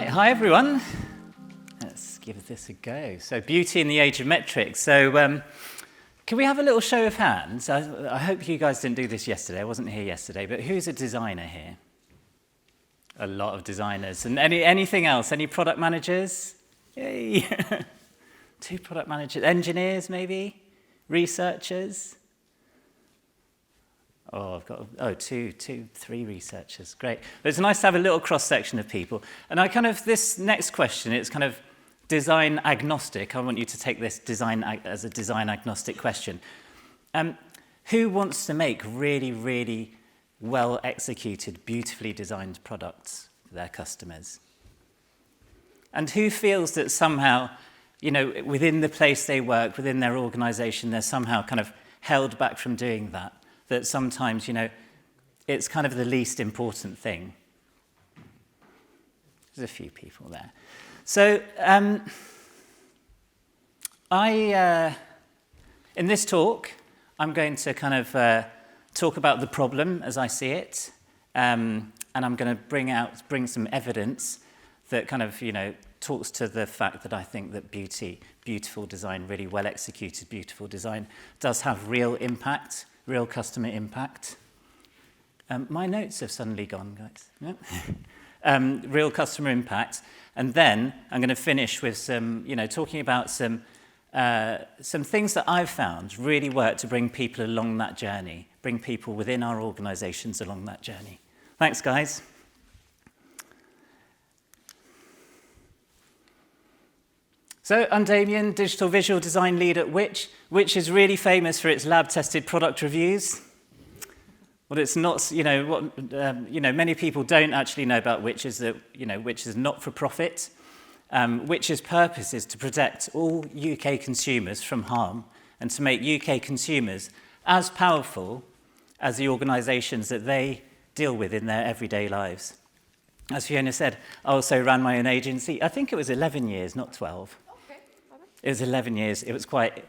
Right, hi everyone. Let's give this a go. So, beauty in the age of metrics. So, can we have a little show of hands? I hope you guys didn't do this yesterday. I wasn't here yesterday, but who's a designer here? A lot of designers. And anything else? Any product managers? Yay! 2 product managers. Engineers, maybe? Researchers? Oh, I've got, 3 researchers. Great. But it's nice to have a little cross-section of people. And this next question, it's kind of design agnostic. I want you to take this as a design agnostic question. Who wants to make really, really well-executed, beautifully designed products for their customers? And who feels that somehow, within the place they work, within their organization, they're somehow kind of held back from doing that? That sometimes, it's kind of the least important thing. There's a few people there. So, in this talk, I'm going to kind of talk about the problem as I see it, and I'm going to bring some evidence that kind of, talks to the fact that I think that beautiful design, really well executed beautiful design, does have real impact. Real customer impact. My notes have suddenly gone, guys. Yep. Real customer impact. And then I'm going to finish with some, talking about some things that I've found really work to bring people along that journey, bring people within our organizations along that journey. Thanks, guys. So, I'm Damien, Digital Visual Design Lead at Which. Which is really famous for its lab-tested product reviews. What it's not, many people don't actually know about Which is that, Which is not for profit. Which's purpose is to protect all UK consumers from harm and to make UK consumers as powerful as the organisations that they deal with in their everyday lives. As Fiona said, I also ran my own agency. I think it was 11 years, not 12. It was 11 years. It was great.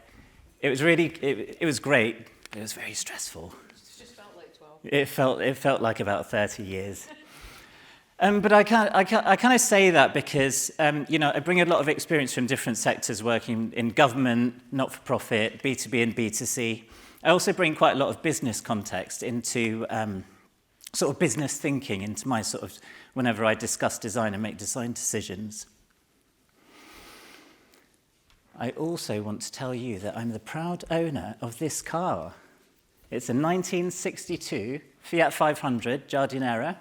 It was very stressful. It just felt like 12. It felt like about 30 years. But I kind of say that because, I bring a lot of experience from different sectors working in government, not-for-profit, B2B and B2C. I also bring quite a lot of business context into sort of business thinking into my sort of, whenever I discuss design and make design decisions. I also want to tell you that I'm the proud owner of this car. It's a 1962 Fiat 500 Giardinera.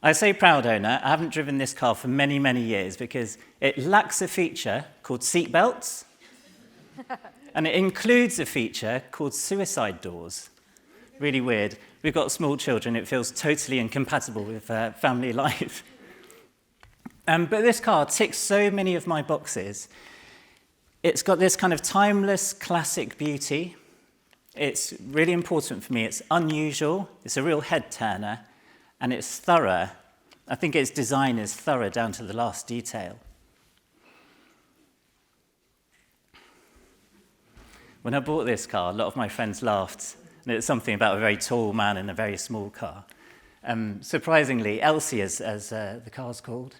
I say proud owner. I haven't driven this car for many, many years because it lacks a feature called seat belts, and it includes a feature called suicide doors. Really weird. We've got small children. It feels totally incompatible with family life. But this car ticks so many of my boxes. It's got this kind of timeless, classic beauty. It's really important for me. It's unusual. It's a real head-turner. And it's thorough. I think its design is thorough down to the last detail. When I bought this car, a lot of my friends laughed. And it's something about a very tall man in a very small car. Surprisingly, Elsie, as the car's called,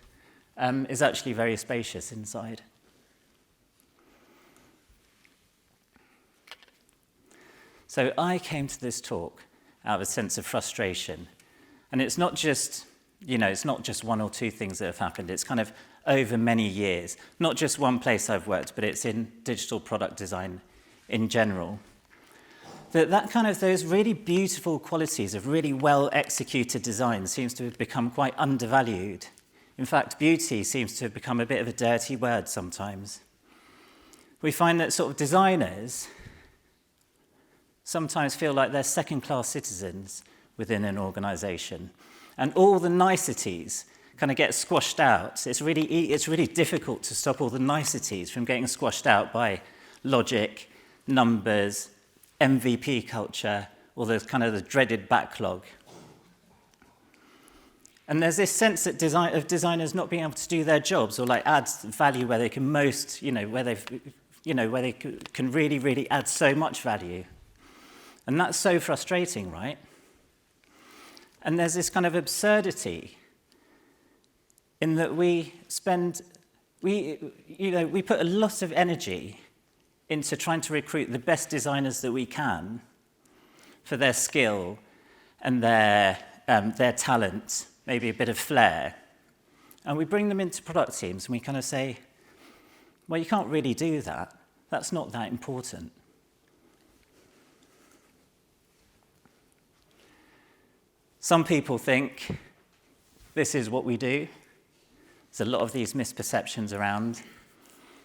is actually very spacious inside. So I came to this talk out of a sense of frustration. And it's not just, it's not just 1 or 2 things that have happened. It's kind of over many years. Not just one place I've worked, but it's in digital product design in general. That kind of those really beautiful qualities of really well-executed design seems to have become quite undervalued. In fact, beauty seems to have become a bit of a dirty word sometimes. We find that sort of designers sometimes feel like they're second-class citizens within an organization. And all the niceties kind of get squashed out. It's really difficult to stop all the niceties from getting squashed out by logic, numbers, MVP culture, or the kind of the dreaded backlog. And there's this sense that of designers not being able to do their jobs or like add value where they can most, where they can really, really add so much value. And that's so frustrating, right? And there's this kind of absurdity in that we put a lot of energy into trying to recruit the best designers that we can for their skill and their talent, maybe a bit of flair. And we bring them into product teams and we kind of say, well, you can't really do that. That's not that important. Some people think this is what we do. There's a lot of these misperceptions around.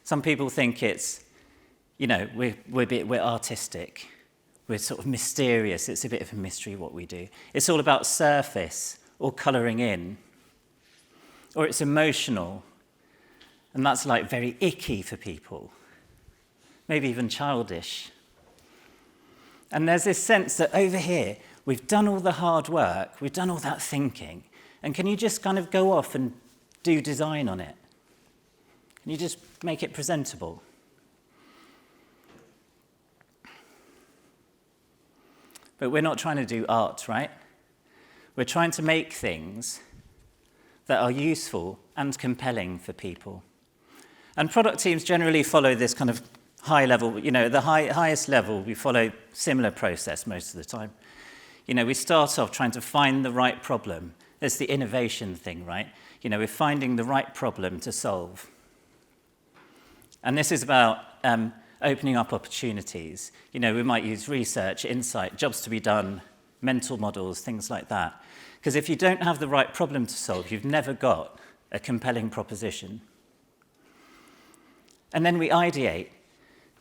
Some people think it's, we're artistic. We're sort of mysterious. It's a bit of a mystery what we do. It's all about surface or colouring in. Or it's emotional. And that's like very icky for people. Maybe even childish. And there's this sense that over here, we've done all the hard work, we've done all that thinking, and can you just kind of go off and do design on it? Can you just make it presentable? But we're not trying to do art, right? We're trying to make things that are useful and compelling for people. And product teams generally follow this kind of high level, at the highest level, we follow similar process most of the time. We start off trying to find the right problem. There's the innovation thing, right? We're finding the right problem to solve. And this is about opening up opportunities. We might use research, insight, jobs to be done, mental models, things like that. Because if you don't have the right problem to solve, you've never got a compelling proposition. And then we ideate.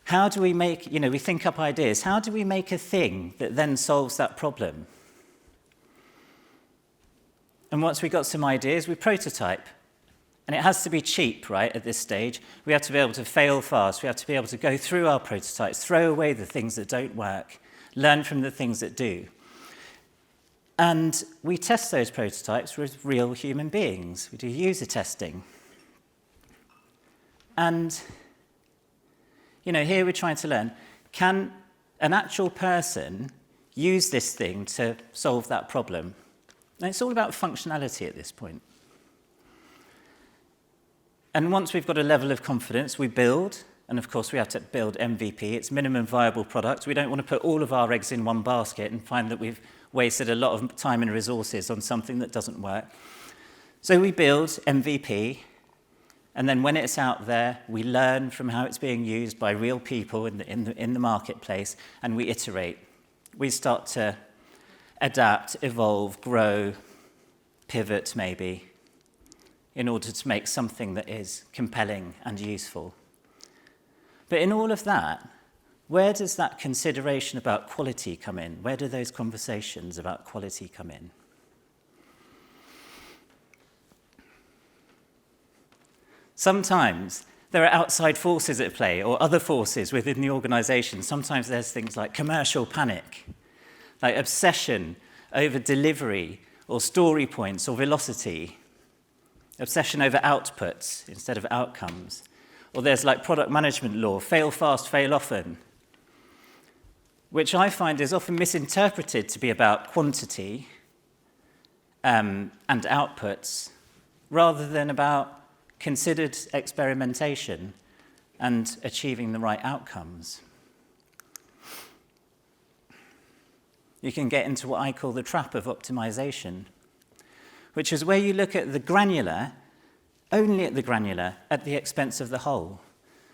How do we make, we think up ideas. How do we make a thing that then solves that problem? And once we've got some ideas, we prototype. And it has to be cheap, right, at this stage. We have to be able to fail fast. We have to be able to go through our prototypes, throw away the things that don't work, learn from the things that do. And we test those prototypes with real human beings. We do user testing. And here we're trying to learn, can an actual person use this thing to solve that problem? And it's all about functionality at this point. And once we've got a level of confidence, we build, and of course we have to build MVP, it's minimum viable product. We don't want to put all of our eggs in one basket and find that we've wasted a lot of time and resources on something that doesn't work. So we build MVP, and then when it's out there, we learn from how it's being used by real people in the marketplace, and we iterate. We start to adapt, evolve, grow, pivot maybe, in order to make something that is compelling and useful. But in all of that, where does that consideration about quality come in? Where do those conversations about quality come in? Sometimes there are outside forces at play or other forces within the organization. Sometimes there's things like commercial panic, like obsession over delivery or story points or velocity, obsession over outputs instead of outcomes. Or there's like product management law, fail fast, fail often, which I find is often misinterpreted to be about quantity and outputs rather than about considered experimentation and achieving the right outcomes. You can get into what I call the trap of optimization, which is where you look at the granular, only at the granular, at the expense of the whole.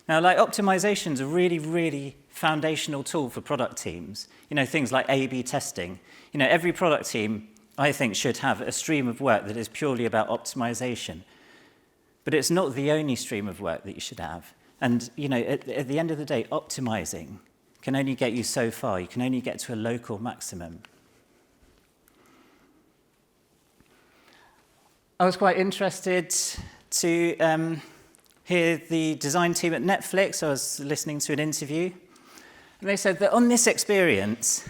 Now, like optimization is a really, really foundational tool for product teams. Things like A/B testing. Every product team, I think, should have a stream of work that is purely about optimization. But it's not the only stream of work that you should have. And, at the end of the day, optimizing can only get you so far. You can only get to a local maximum. I was quite interested to hear the design team at Netflix. I was listening to an interview. And they said that on this experience,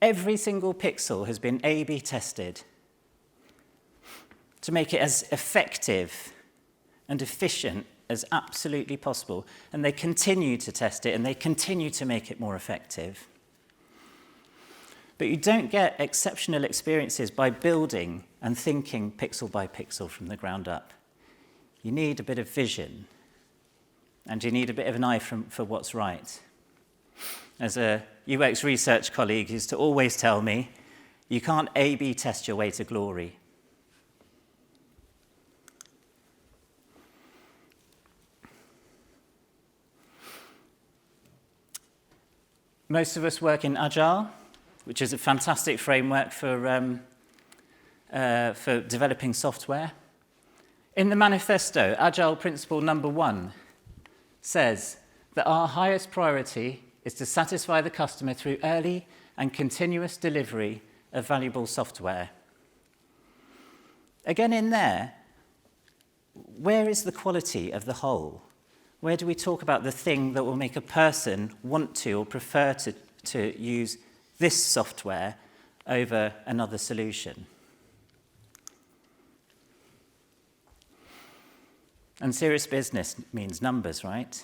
every single pixel has been A/B tested to make it as effective and efficient as absolutely possible. And they continue to test it, and they continue to make it more effective. But you don't get exceptional experiences by building and thinking pixel by pixel from the ground up. You need a bit of vision, and you need a bit of an eye for what's right. As a UX research colleague used to always tell me, you can't A/B test your way to glory. Most of us work in Agile, which is a fantastic framework for developing software. In the manifesto, Agile principle number 1 says that our highest priority is to satisfy the customer through early and continuous delivery of valuable software. Again, in there, where is the quality of the whole? Where do we talk about the thing that will make a person want to or prefer to use this software over another solution? And serious business means numbers, right?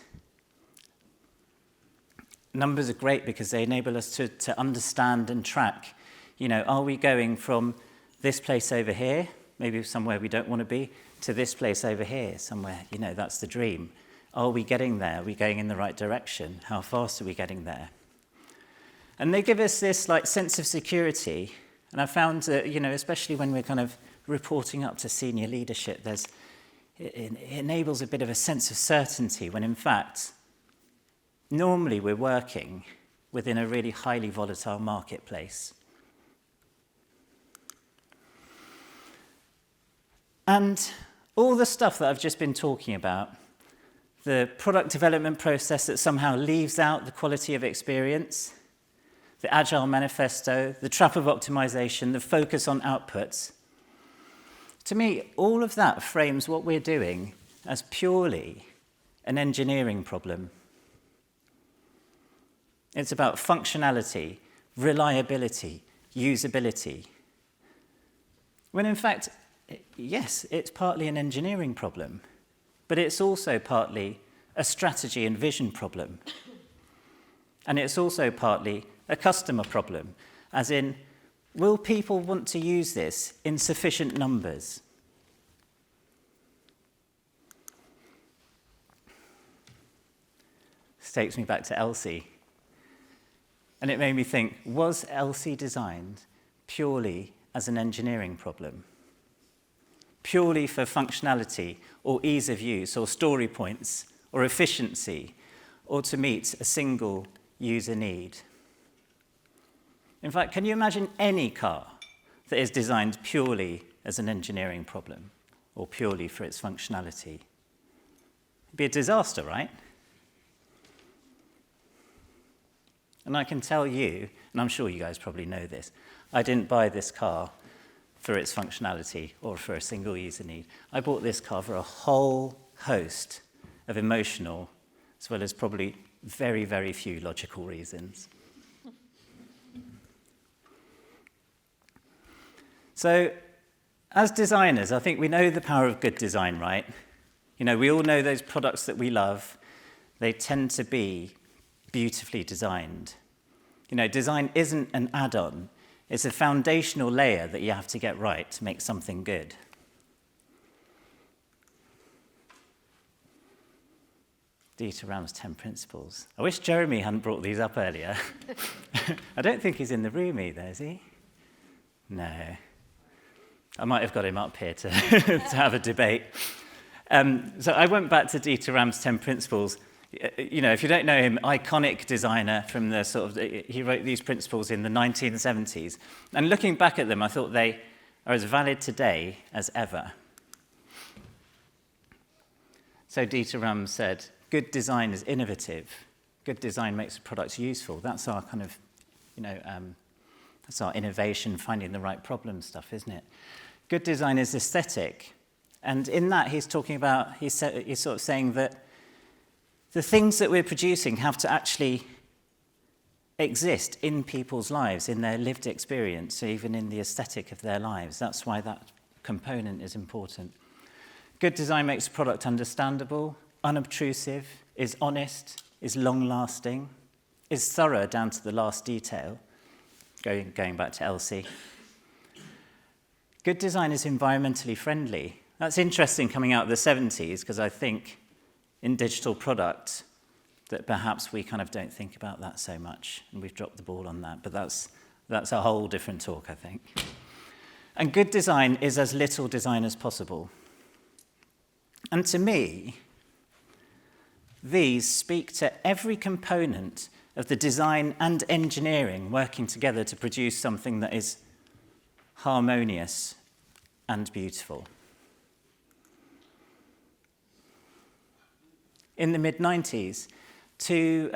Numbers are great because they enable us to understand and track, are we going from this place over here, maybe somewhere we don't want to be, to this place over here, somewhere, that's the dream. Are we getting there? Are we going in the right direction? How fast are we getting there? And they give us this sense of security. And I found that, especially when we're kind of reporting up to senior leadership, it enables a bit of a sense of certainty when, in fact, normally we're working within a really highly volatile marketplace. And all the stuff that I've just been talking about, the product development process that somehow leaves out the quality of experience, the Agile manifesto, the trap of optimization, the focus on outputs, to me, all of that frames what we're doing as purely an engineering problem. It's about functionality, reliability, usability. When in fact, yes, it's partly an engineering problem, but it's also partly a strategy and vision problem. And it's also partly a customer problem, as in, will people want to use this in sufficient numbers? This takes me back to Elsie. And it made me think, was Elsie designed purely as an engineering problem? Purely for functionality or ease of use or story points or efficiency or to meet a single user need? In fact, can you imagine any car that is designed purely as an engineering problem or purely for its functionality? It'd be a disaster, right? And I can tell you, and I'm sure you guys probably know this, I didn't buy this car for its functionality or for a single user need. I bought this car for a whole host of emotional, as well as probably very, very few logical reasons. So, as designers, I think we know the power of good design, right? We all know those products that we love. They tend to be beautifully designed. Design isn't an add-on. It's a foundational layer that you have to get right to make something good. Dieter Rams' 10 principles. I wish Jeremy hadn't brought these up earlier. I don't think he's in the room either, is he? No. I might have got him up here to have a debate. So I went back to Dieter Rams' 10 principles. If you don't know him, iconic designer from the he wrote these principles in the 1970s. And looking back at them, I thought they are as valid today as ever. So Dieter Rams said, good design is innovative. Good design makes a product useful. That's our kind of, that's our innovation, finding the right problem stuff, isn't it? Good design is aesthetic. And in that, he's talking about, he's sort of saying that the things that we're producing have to actually exist in people's lives, in their lived experience, even in the aesthetic of their lives. That's why that component is important. Good design makes a product understandable, unobtrusive, is honest, is long-lasting, is thorough down to the last detail, going back to Elsie. Good design is environmentally friendly. That's interesting coming out of the 70s, because I think in digital product that perhaps we kind of don't think about that so much, and we've dropped the ball on that, but that's a whole different talk, I think. And good design is as little design as possible. And to me, these speak to every component of the design and engineering working together to produce something that is harmonious and beautiful. In the mid-90s, two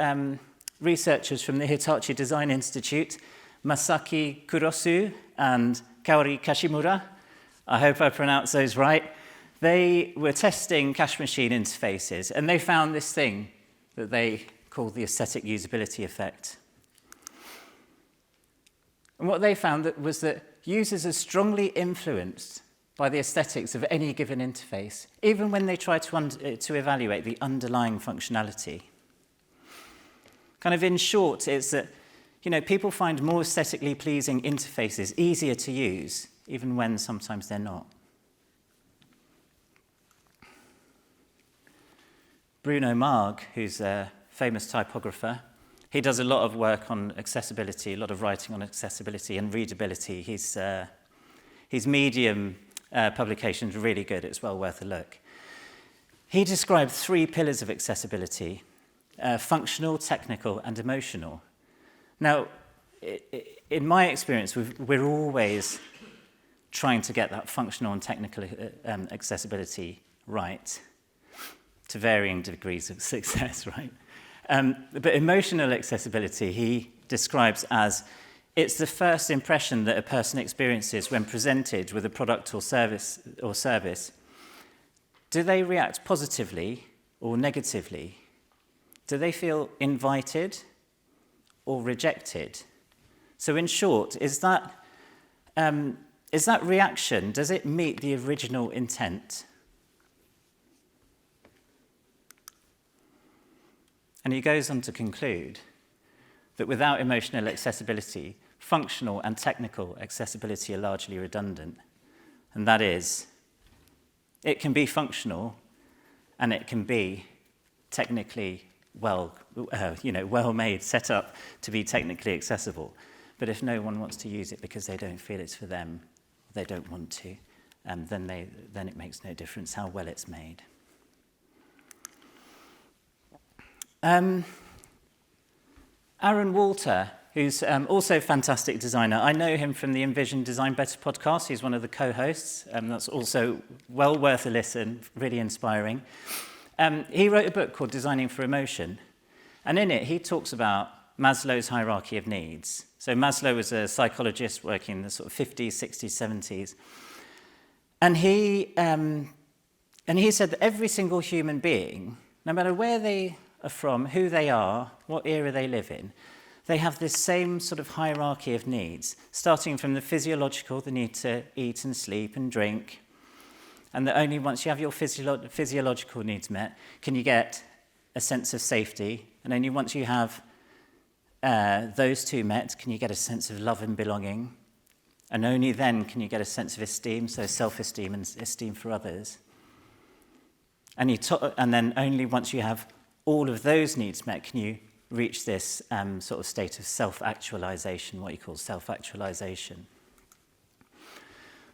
researchers from the Hitachi Design Institute, Masaki Kurosu and Kaori Kashimura, I hope I pronounced those right, they were testing cash machine interfaces, and they found this thing that they called the aesthetic usability effect. And what they found was that users are strongly influenced by the aesthetics of any given interface, even when they try to evaluate the underlying functionality. Kind of in short, it's that people find more aesthetically pleasing interfaces easier to use, even when sometimes they're not. Bruno Marg, who's a famous typographer, he does a lot of work on accessibility, a lot of writing on accessibility and readability. His Medium publication is really good. It's well worth a look. He described 3 pillars of accessibility: functional, technical, and emotional. Now, in my experience, we're always trying to get that functional and technical accessibility right, to varying degrees of success, right? But emotional accessibility, he describes as it's the first impression that a person experiences when presented with a product or service. Do they react positively or negatively? Do they feel invited or rejected? So in short, is that reaction, does it meet the original intent? And he goes on to conclude that without emotional accessibility, functional and technical accessibility are largely redundant. And that is, it can be functional and it can be technically well-made, set up to be technically accessible. But if no one wants to use it because they don't feel it's for them, they don't want to, then it makes no difference how well it's made. Aaron Walter, who's also a fantastic designer. I know him from the Envision Design Better podcast. He's one of the co-hosts. That's also well worth a listen, really inspiring. He wrote a book called Designing for Emotion. And in it, he talks about Maslow's hierarchy of needs. So Maslow was a psychologist working in the sort of 50s, 60s, 70s. And he said that every single human being, no matter where they are from, who they are, what era they live in, they have this same sort of hierarchy of needs, starting from the physiological, the need to eat and sleep and drink, and that only once you have your physiological needs met can you get a sense of safety, and only once you have those two met can you get a sense of love and belonging, and only then can you get a sense of esteem, so self-esteem and esteem for others. And then only once you have all of those needs met can you reach this sort of state of self-actualization, what he calls self-actualization.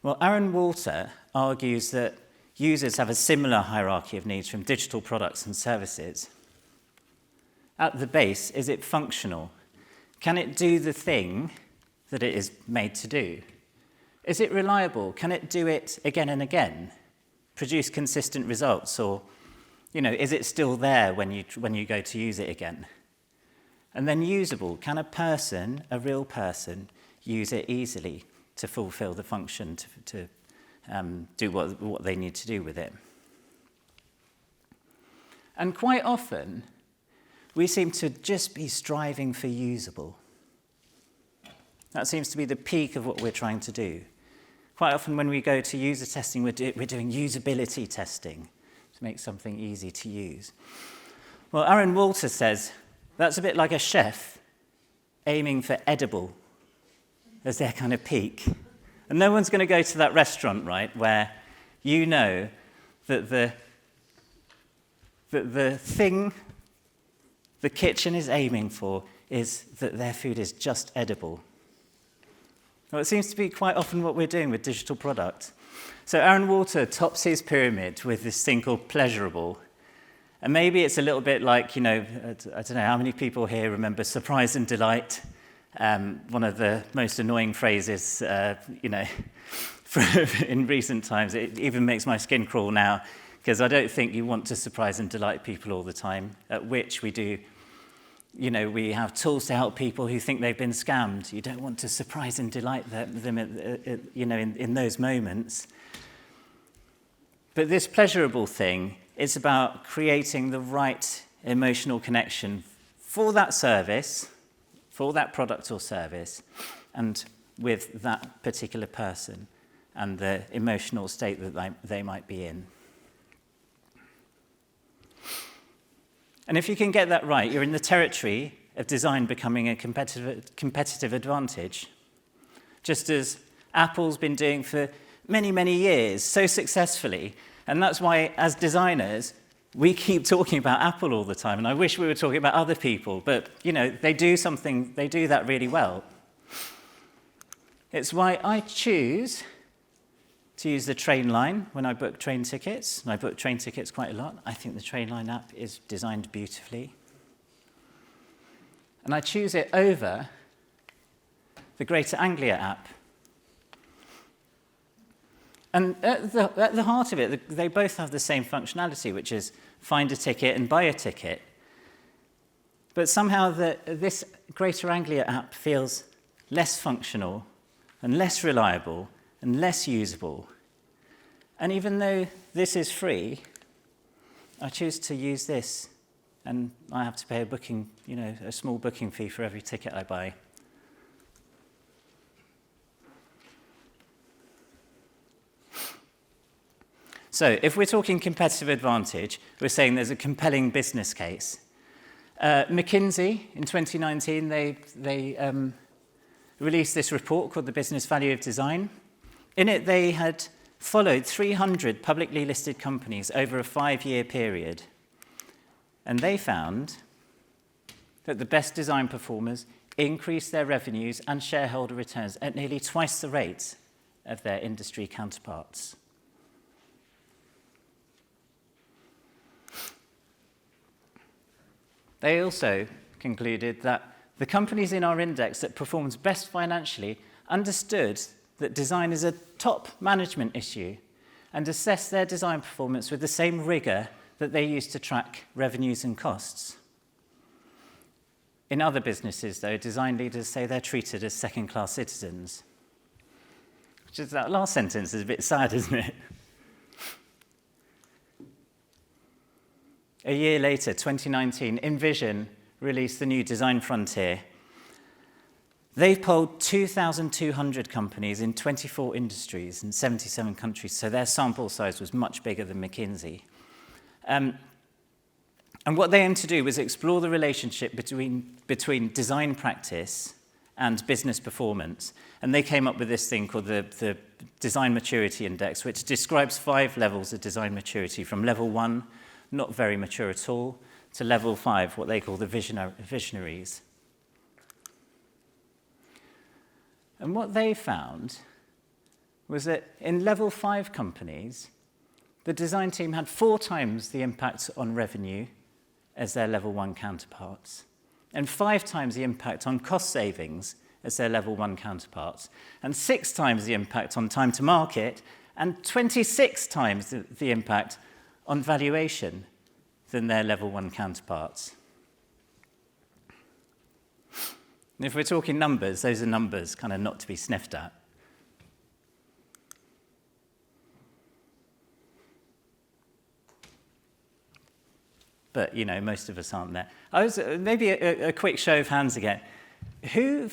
Well, Aaron Walter argues that users have a similar hierarchy of needs from digital products and services. At the base, is it functional? Can it do the thing that it is made to do? Is it reliable? Can it do it again and again? Produce consistent results? Or, is it still there when you go to use it again? And then usable. Can a real person, use it easily to fulfill the function, to do what they need to do with it? And quite often, we seem to just be striving for usable. That seems to be the peak of what we're trying to do. Quite often when we go to user testing, we're doing usability testing to make something easy to use. Well, Aaron Walter says that's a bit like a chef aiming for edible as their kind of peak. And no one's going to go to that restaurant, right, where you know that the thing the kitchen is aiming for is that their food is just edible. Well, it seems to be quite often what we're doing with digital product. So Aaron Walter tops his pyramid with this thing called pleasurable. And maybe it's a little bit like, I don't know, how many people here remember surprise and delight? One of the most annoying phrases, in recent times. It even makes my skin crawl now, because I don't think you want to surprise and delight people all the time, at which we do, we have tools to help people who think they've been scammed. You don't want to surprise and delight them in those moments. But this pleasurable thing, it's about creating the right emotional connection for that service, for that product or service, and with that particular person and the emotional state that they might be in. And if you can get that right, you're in the territory of design becoming a competitive advantage, just as Apple's been doing for many, many years, so successfully. And that's why, as designers, we keep talking about Apple all the time. And I wish we were talking about other people, but, they do that really well. It's why I choose to use the train line when I book train tickets. And I book train tickets quite a lot. I think the train line app is designed beautifully. And I choose it over the Greater Anglia app. And at the heart of it, they both have the same functionality, which is find a ticket and buy a ticket. But somehow this Greater Anglia app feels less functional and less reliable and less usable. And even though this is free, I choose to use this, and I have to pay a small booking fee for every ticket I buy. So if we're talking competitive advantage, we're saying there's a compelling business case. McKinsey, in 2019, they released this report called The Business Value of Design. In it, they had followed 300 publicly listed companies over a 5-year period. And they found that the best design performers increased their revenues and shareholder returns at nearly twice the rate of their industry counterparts. They also concluded that the companies in our index that performed best financially understood that design is a top management issue and assessed their design performance with the same rigor that they use to track revenues and costs. In other businesses, though, design leaders say they're treated as second-class citizens. Which is, that last sentence is a bit sad, isn't it? A year later, 2019, InVision released the new Design Frontier. They've polled 2,200 companies in 24 industries in 77 countries, so their sample size was much bigger than McKinsey. And what they aimed to do was explore the relationship between design practice and business performance. And they came up with this thing called the Design Maturity Index, which describes 5 levels of design maturity, from level 1, not very mature at all, to level 5, what they call the visionaries. And what they found was that in level 5 companies, the design team had 4 times the impact on revenue as their level 1 counterparts, and 5 times the impact on cost savings as their level 1 counterparts, and 6 times the impact on time to market, and 26 times the impact on valuation than their level 1 counterparts. And if we're talking numbers, those are numbers kind of not to be sniffed at. But, most of us aren't there. Maybe a quick show of hands again. Who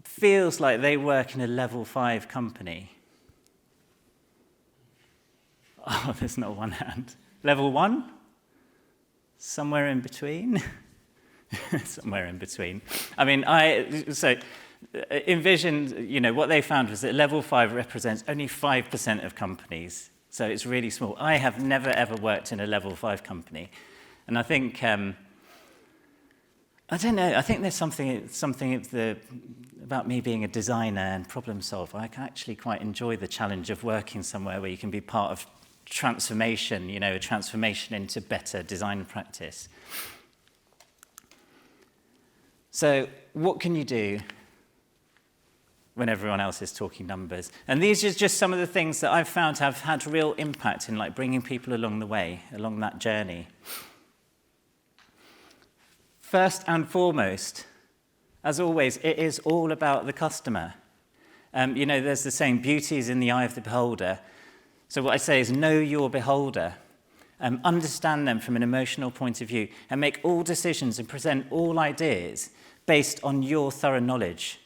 feels like they work in a level 5 company? Oh, there's not one hand. Level 1? Somewhere in between? Somewhere in between. I mean, so envisioned, what they found was that level 5 represents only 5% of companies. So it's really small. I have never, ever worked in a level 5 company. And I think, I don't know, I think there's something about me being a designer and problem solver. I can actually quite enjoy the challenge of working somewhere where you can be part of transformation, a transformation into better design practice. So what can you do when everyone else is talking numbers? And these are just some of the things that I've found have had real impact in bringing people along the way, along that journey. First and foremost, as always, it is all about the customer. There's the saying, beauty is in the eye of the beholder. So what I say is know your beholder, understand them from an emotional point of view, and make all decisions and present all ideas based on your thorough knowledge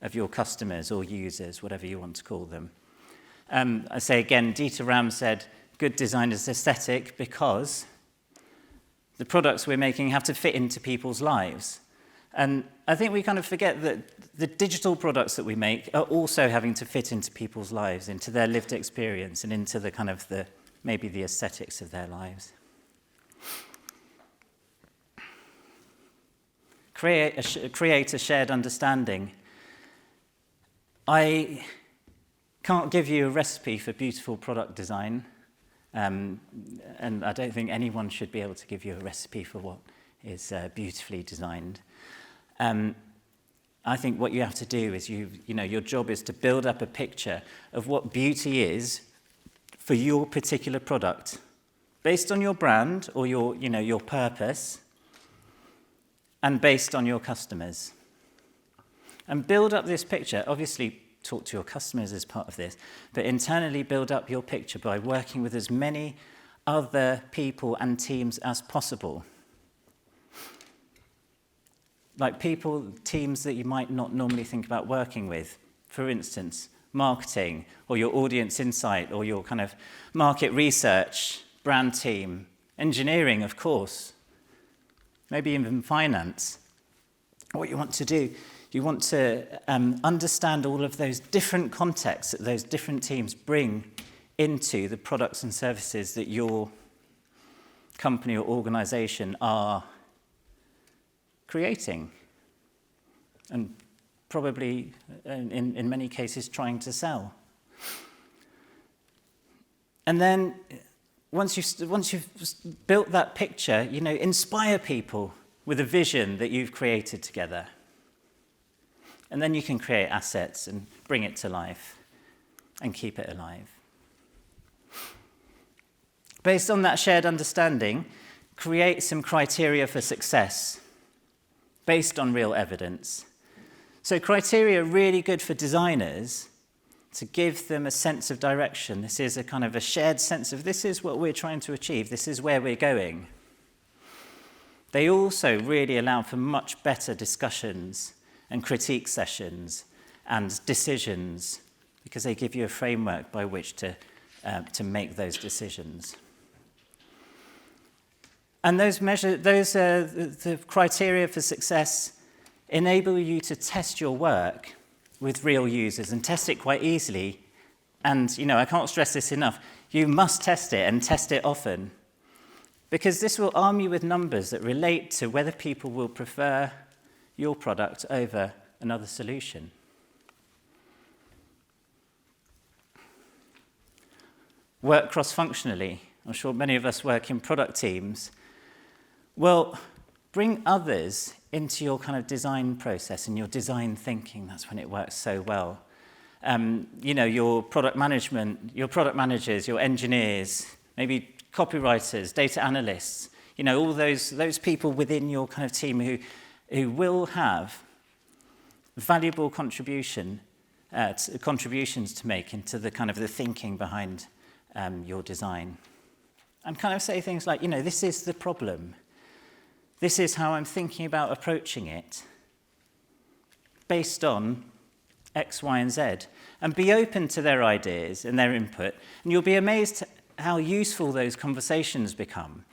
of your customers or users, whatever you want to call them. I say again, Dieter Rams said, good design is aesthetic because the products we're making have to fit into people's lives. And I think we kind of forget that the digital products that we make are also having to fit into people's lives, into their lived experience, and into maybe the aesthetics of their lives. Create a shared understanding. I can't give you a recipe for beautiful product design, and I don't think anyone should be able to give you a recipe for what is beautifully designed. I think what you have to do is your job is to build up a picture of what beauty is for your particular product, based on your brand or your purpose, and based on your customers. And build up this picture. Obviously, talk to your customers as part of this, but internally build up your picture by working with as many other people and teams as possible. Like teams that you might not normally think about working with. For instance, marketing, or your audience insight, or your kind of market research, brand team, engineering, of course, maybe even finance. What you want to do, you want to understand all of those different contexts that those different teams bring into the products and services that your company or organization are creating, and probably, in many cases, trying to sell. And then, once you've built that picture, inspire people with a vision that you've created together. And then you can create assets and bring it to life and keep it alive. Based on that shared understanding, create some criteria for success based on real evidence. So criteria are really good for designers to give them a sense of direction. This is a kind of a shared sense of this is what we're trying to achieve, this is where we're going. They also really allow for much better discussions and critique sessions and decisions because they give you a framework by which to make those decisions. And the criteria for success enable you to test your work with real users and test it quite easily. And, I can't stress this enough. You must test it and test it often because this will arm you with numbers that relate to whether people will prefer your product over another solution. Work cross-functionally. I'm sure many of us work in product teams. Well, bring others into your kind of design process and your design thinking. That's when it works so well. Your product managers, your engineers, maybe copywriters, data analysts, all those people within your kind of team who will have valuable contributions to make into the kind of the thinking behind your design. And kind of say things like, this is the problem. This is how I'm thinking about approaching it based on X, Y, and Z. And be open to their ideas and their input. And you'll be amazed how useful those conversations become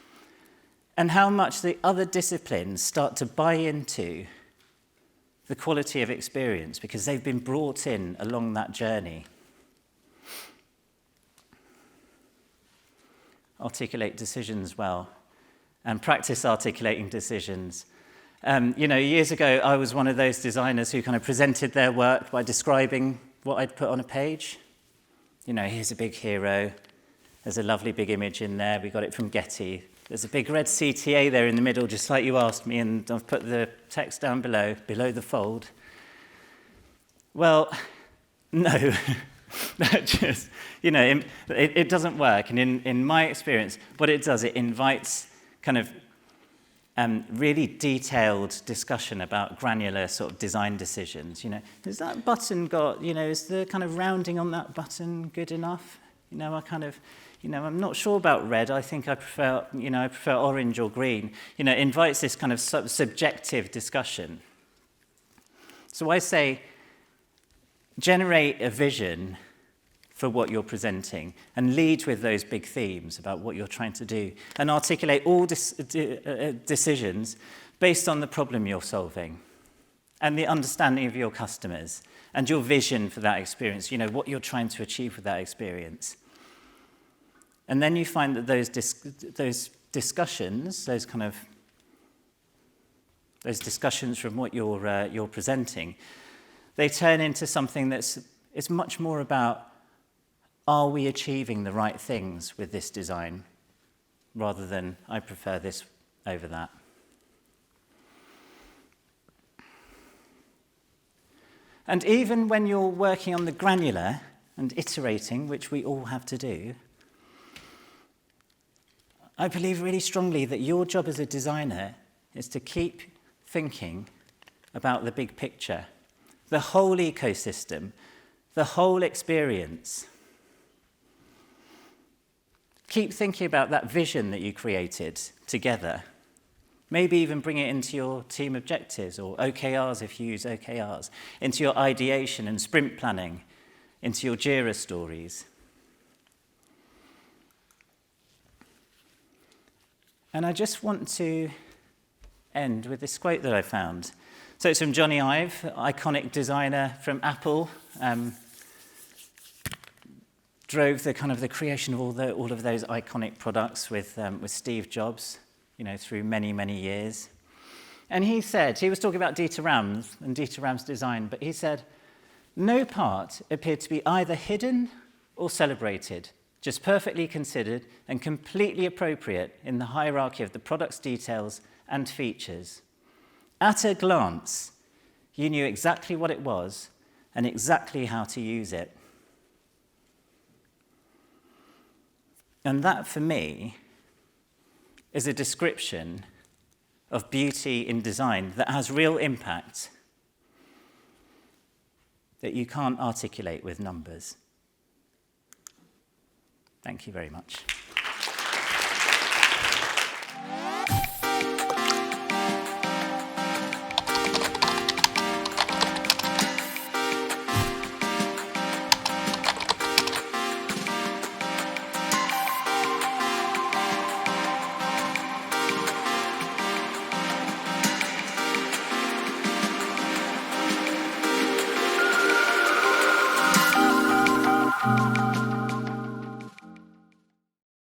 and how much the other disciplines start to buy into the quality of experience because they've been brought in along that journey. Articulate decisions well and practice articulating decisions. Years ago, I was one of those designers who kind of presented their work by describing what I'd put on a page. Here's a big hero. There's a lovely big image in there. We got it from Getty. There's a big red CTA there in the middle, just like you asked me, and I've put the text down below the fold. Well, no. It doesn't work. And in my experience, what it does, it invites kind of really detailed discussion about granular sort of design decisions. Has that button got, is the kind of rounding on that button good enough? I'm not sure about red. I think I prefer orange or green. It invites this kind of subjective discussion. So I say, generate a vision for what you're presenting and lead with those big themes about what you're trying to do and articulate all decisions based on the problem you're solving and the understanding of your customers and your vision for that experience, what you're trying to achieve with that experience. And then you find that those discussions, those discussions from what you're presenting, they turn into something it's much more about, are we achieving the right things with this design, rather than I prefer this over that. And even when you're working on the granular and iterating, which we all have to do, I believe really strongly that your job as a designer is to keep thinking about the big picture, the whole ecosystem, the whole experience. Keep thinking about that vision that you created together. Maybe even bring it into your team objectives or OKRs if you use OKRs, into your ideation and sprint planning, into your JIRA stories. And I just want to end with this quote that I found. So it's from Johnny Ive, iconic designer from Apple. Drove the creation of all of those iconic products with Steve Jobs, through many, many years. And he was talking about Dieter Rams and Dieter Rams' design, but he said, no part appeared to be either hidden or celebrated, just perfectly considered and completely appropriate in the hierarchy of the product's details and features. At a glance, you knew exactly what it was and exactly how to use it. And that, for me, is a description of beauty in design that has real impact that you can't articulate with numbers. Thank you very much.